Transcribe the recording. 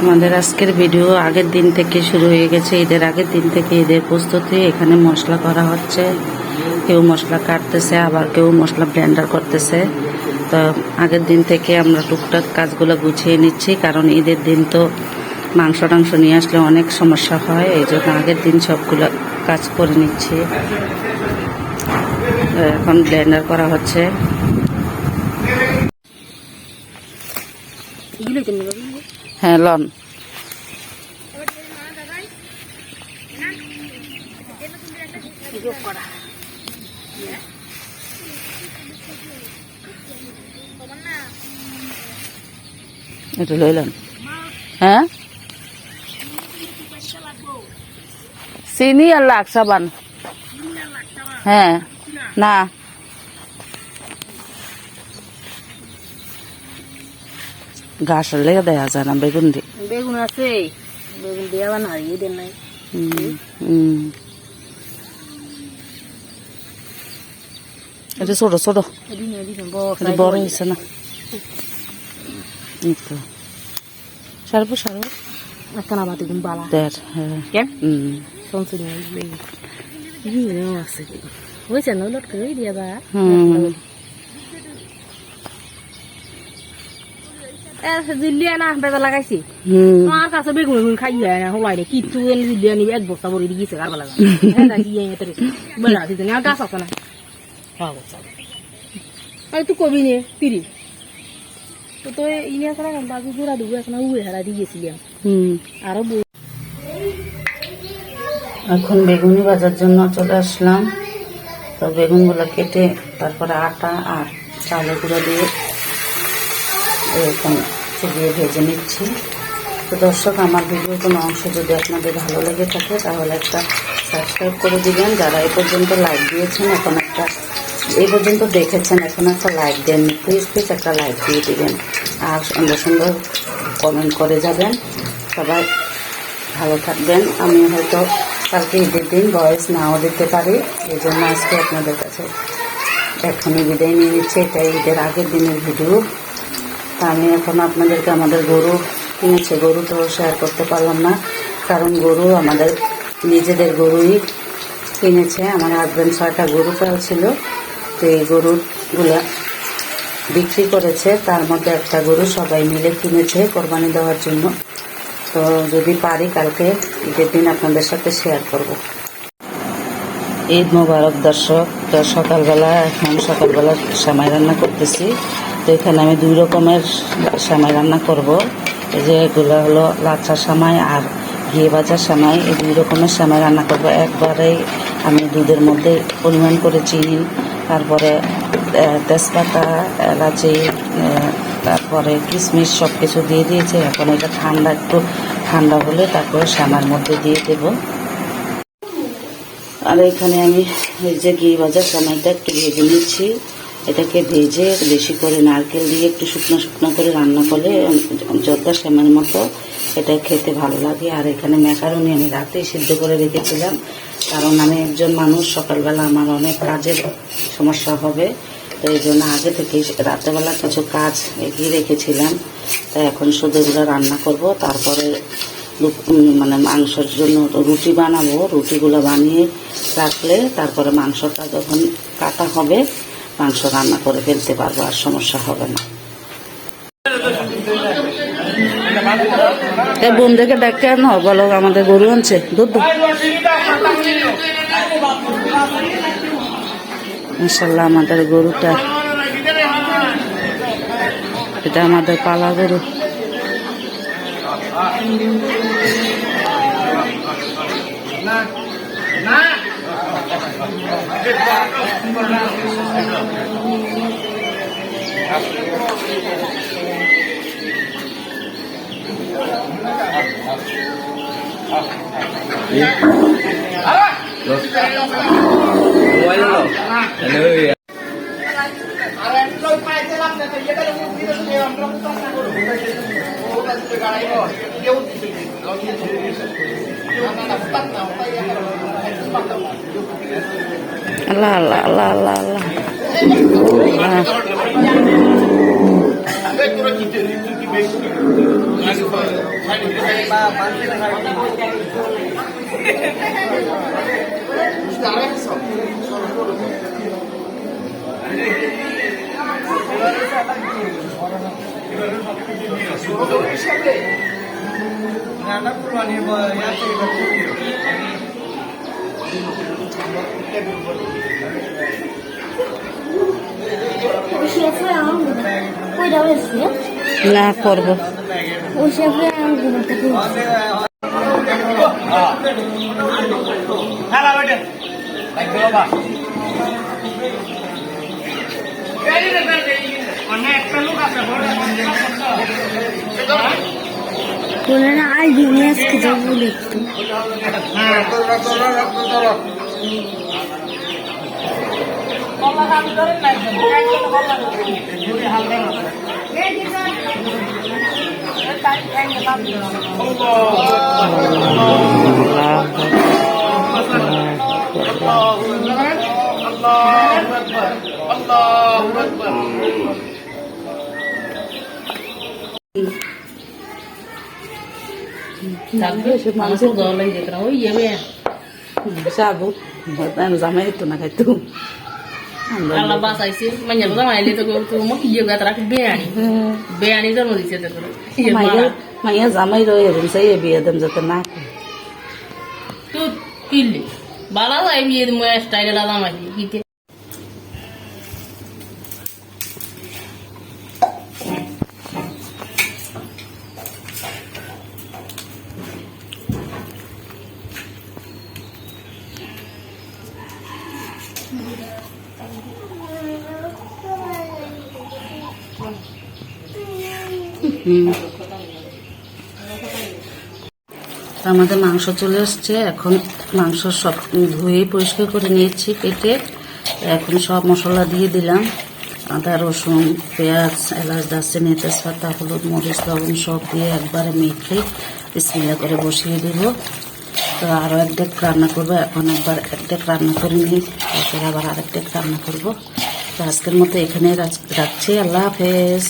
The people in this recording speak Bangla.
আমাদের আজকের ভিডিও আগের দিন থেকে শুরু হয়ে গেছে, ঈদের আগের দিন থেকে ঈদের প্রস্তুতি। এখানে মশলা করা হচ্ছে, কেউ মশলা কাটতেছে, আবার কেউ মশলা ব্লেন্ডার করতেছে। তো আগের দিন থেকে আমরা টুকটাক কাজগুলো গুছিয়ে নিচ্ছি, কারণ ঈদের দিন তো মাংস টাংস নিয়ে আসলে অনেক সমস্যা হয়, এই জন্য আগের দিন সবগুলো কাজ করে নিচ্ছি। এখন ব্লেন্ডার করা হচ্ছে। হ্যাঁ, লন এটা লইলাম। হ্যাঁ, চিনি আর লাখ সাবান। হ্যাঁ, না ঘাসের লেগে দেওয়া যায় না। বেগুন দিয়ে বেগুন আছে, বেগুন দিয়ে আবার নাড়িয়ে দেন নাই। এটা ছোট ছোট, বড় হয়েছে না। সারবো সারবো একখানা বাতি গুম বালা দেখ। হ্যাঁ, আছে হয়েছে না লট করে দিয়ে বা দিল্লিয়া না বেজা লাগাইছি। আমার কাছে বেগুন বেগুন খাই যায় না হলাই কিচ্ছু দিল্লিয়া নিবে এক বস্তা বড়ি দিয়েছে কার বেলা বেলা দিতে না গাছ আছে না। তুই কবি নে তিরি তো ইয়া করা বাবু ঘোরা দুবু এখন উড়ে হারা দিয়েছিলাম আরো। এখন বেগুনি ভাজার জন্য চলে আসলাম। তো বেগুনগুলো কেটে তারপরে আটা আর চালের গুঁড়ো দিয়ে এরকম চুবিয়ে ভেজে নিচ্ছি। তো দর্শক, আমার ভিডিওর কোনো অংশ যদি আপনাদের ভালো লেগে থাকে তাহলে একটা সাবস্ক্রাইব করে দিবেন। যারা এই পর্যন্ত লাইক দিয়েছেন, এখন একটা এই পর্যন্ত দেখেছেন, এখন একটা লাইক দেন, প্লিজ প্লিজ একটা লাইক দিয়ে দিবেন। আর সুন্দর সুন্দর কমেন্ট করে যাবেন। সবাই ভালো থাকবেন। আমি হয়তো কালকে ঈদের দিন ভয়েস নাও দিতে পারি, এই জন্য আজকে আপনাদের কাছে এখনই বিদায় নিয়ে নিচ্ছি। এটাই ঈদের আগের দিনের ভিডিও। তা আমি এখন আপনাদেরকে আমাদের গরু কিনেছে, গরু তো শেয়ার করতে পারলাম না, কারণ গরু আমাদের নিজেদের গরুই কিনেছে। আমার হাজব্যান্ড 6টা গরু ছিল, তো এই গরুগুলা বিক্রি করেছে। তার মধ্যে একটা গরু সবাই মিলে কিনেছে কোরবানি দেওয়ার জন্য। তো যদি পারি কালকে ঈদের দিন আপনাদের সাথে শেয়ার করব। ঈদ মোবারক দর্শক। তো সকালবেলা সেমাই রান্না করতেছি। তো এখানে আমি 2 রকমের সেমাই রান্না করব। এই যে এগুলো হলো লাচ্ছা সেমাই আর ঘি ভাজা সেমাই, এই 2 রকমের সেমাই রান্না করব। একবারেই আমি দুধের মধ্যে পরিমাণ করে চিনি, তারপরে তেজপাতা, এলাচি, তারপরে কিশমিশ সব কিছু দিয়ে দিয়েছে। এখন এটা একটু ঠান্ডা হলে তারপরে সেমাইয়ের মধ্যে দিয়ে দেব। আর এখানে আমি এই যে ঘি ভাজা সেমাইটা একটু ভেজে নিচ্ছি। এটাকে ভেজে বেশি করে নারকেল দিয়ে একটু শুকনো শুকনো করে রান্না করলে জর্দা সেমাইয়ের মতো এটা খেতে ভালো লাগে। আর এখানে ম্যাকারনি আমি রাতেই সিদ্ধ করে রেখেছিলাম, কারণ আমি একজন মানুষ, সকালবেলা আমার অনেক কাজের সমস্যা হবে। তো এই জন্য আগে থেকে রাতেবেলা কিছু কাজ এগিয়ে রেখেছিলাম। তাই এখন শুধু এগুলো রান্না করব। তারপরে মানে মাংসের জন্য রুটি বানাবো। রুটিগুলো বানিয়ে রাখলে তারপরে মাংসটা যখন কাটা হবে মাংস রান্না করে ফেলতে পারবো, আর সমস্যা হবে না। বোনদেরকে ডাক্তার কেন বলো, আমাদের গরু আনছে দুধ। ইনশাল্লাহ আমাদের গরুটা, এটা আমাদের পালা গরু। আল্লাহ আল্লাহ আল্লাহ আল্লাহ আল্লাহ। না করবো আজ দিনে আজকে যাবো দেখতে মাংস দেওয়া লাগে যেতে ওই যাবে যাবো জামাই তো না খাইতো আল্লাহ বাঁচাইছে মানে জামাইলে তো মোক ইয়ে তারা বেয়ানি বেয়ানি জন্ম দিচ্ছে মাইয়া জামাই রয়ে চাই বিয়ে দেন যাতে না তুই কিনলি বালা যাই বিয়ে স্টাইল জামাই কিতে আমাদের মাংস চলে এসছে। এখন মাংস সব ধুয়ে পরিষ্কার করে নিয়েছি কেটে। এখন সব মশলা দিয়ে দিলাম, আদা রসুন পেঁয়াজ এলাচ দারচিনি তেজপাতা হলুদ মরিচ লবণ সব দিয়ে একবারে মেখে বিসমিল্লাহ করে বসিয়ে দিব। তো আরও এক ডেক রান্না করবো। এখন একবার এক ডেক রান্না করে নিই, তারপরে আবার আরেক ডেক রান্না করবো। তো আজকের মতো এখানে রাখছি। আল্লাহ হাফেজ।